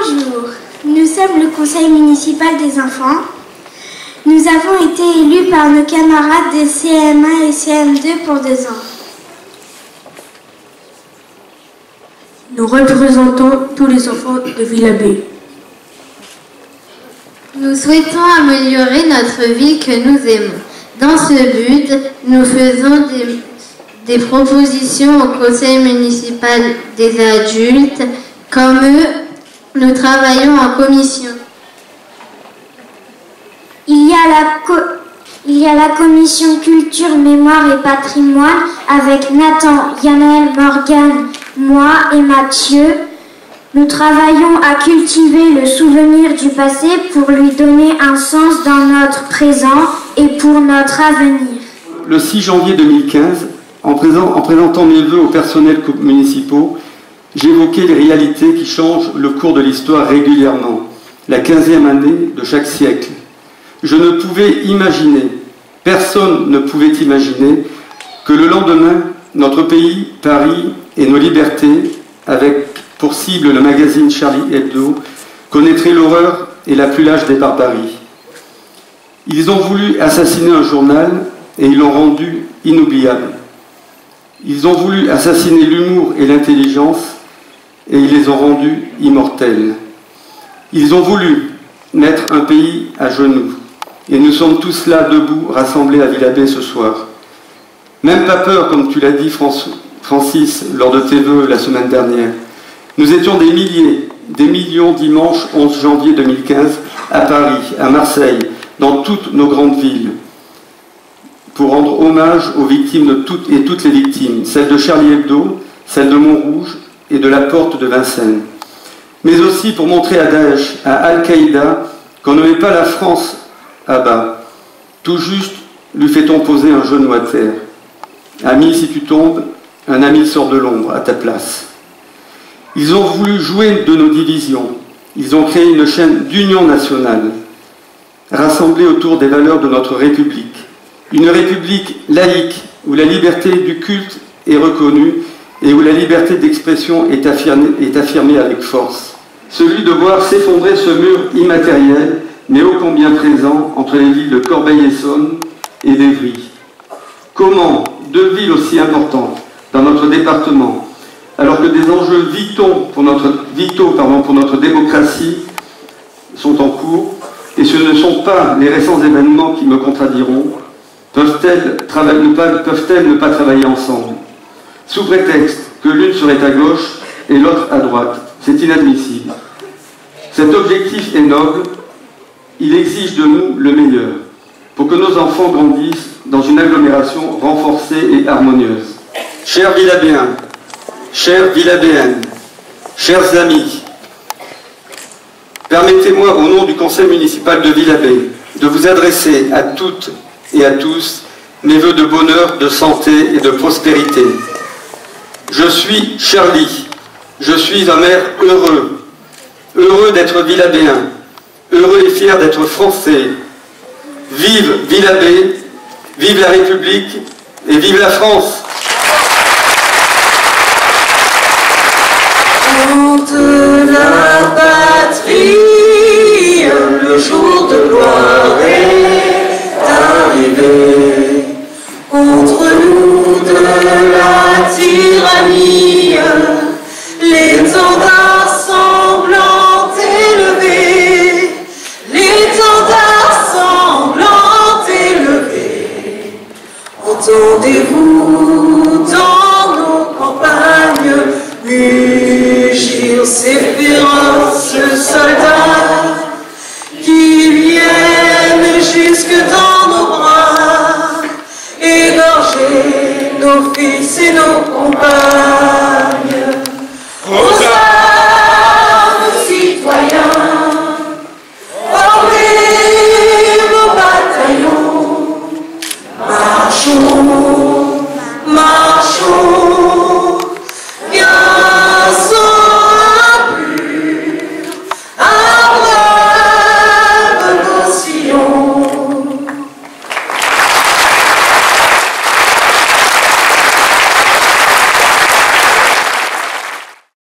Bonjour, nous sommes le conseil municipal des enfants. Nous avons été élus par nos camarades des CM1 et CM2 pour 2 ans. Nous représentons tous les enfants de Villabé. Nous souhaitons améliorer notre ville que nous aimons. Dans ce but, nous faisons des propositions au conseil municipal des adultes. Comme eux, nous travaillons en commission. Il y a la commission culture, mémoire et patrimoine avec Nathan, Yannel, Morgane, moi et Mathieu. Nous travaillons à cultiver le souvenir du passé pour lui donner un sens dans notre présent et pour notre avenir. Le 6 janvier 2015, en présentant mes vœux aux personnels municipaux, j'évoquais les réalités qui changent le cours de l'histoire régulièrement, la 15e année de chaque siècle. Je ne pouvais imaginer, personne ne pouvait imaginer, que le lendemain, notre pays, Paris et nos libertés, avec pour cible le magazine Charlie Hebdo, connaîtraient l'horreur et la plus lâche des barbaries. Ils ont voulu assassiner un journal et ils l'ont rendu inoubliable. Ils ont voulu assassiner l'humour et l'intelligence et ils les ont rendus immortels. Ils ont voulu mettre un pays à genoux. Et nous sommes tous là, debout, rassemblés à Villabé ce soir. Même pas peur, comme tu l'as dit, Francis, lors de tes vœux la semaine dernière. Nous étions des milliers, des millions dimanche 11 janvier 2015 à Paris, à Marseille, dans toutes nos grandes villes, pour rendre hommage aux victimes de toutes les victimes, celles de Charlie Hebdo, celles de Montrouge et de la Porte de Vincennes. Mais aussi pour montrer à Daesh, à Al-Qaïda, qu'on ne met pas la France à bas. Tout juste lui fait-on poser un genou à terre. Ami, si tu tombes, un ami sort de l'ombre à ta place. Ils ont voulu jouer de nos divisions. Ils ont créé une chaîne d'union nationale, rassemblée autour des valeurs de notre République. Une République laïque, où la liberté du culte est reconnue et où la liberté d'expression est affirmée avec force. Celui de voir s'effondrer ce mur immatériel, mais ô combien présent, entre les villes de Corbeil-Essonnes et d'Évry. Comment 2 villes aussi importantes dans notre département, alors que des enjeux vitaux pour notre démocratie sont en cours, et ce ne sont pas les récents événements qui me contradiront, peuvent-elles ne pas travailler ensemble, sous prétexte que l'une serait à gauche et l'autre à droite? C'est inadmissible. Cet objectif est noble, il exige de nous le meilleur, pour que nos enfants grandissent dans une agglomération renforcée et harmonieuse. Chers Villabéens, chères Villabéennes, chers amis, permettez-moi au nom du conseil municipal de Villabé de vous adresser à toutes et à tous mes vœux de bonheur, de santé et de prospérité. Je suis Charlie, je suis un maire heureux, heureux d'être Villabéen, heureux et fier d'être français. Vive Villabé, vive la République et vive la France. Chante la patrie, le jour de gloire est arrivé. Contre nous de la tyrannie, l'étendard sanglant élevé, l'étendard sanglant élevé. Entendez-vous dans nos campagnes mugir ces féroces soldats qui viennent jusque dans nos bras, égorger nos fils et nos combats.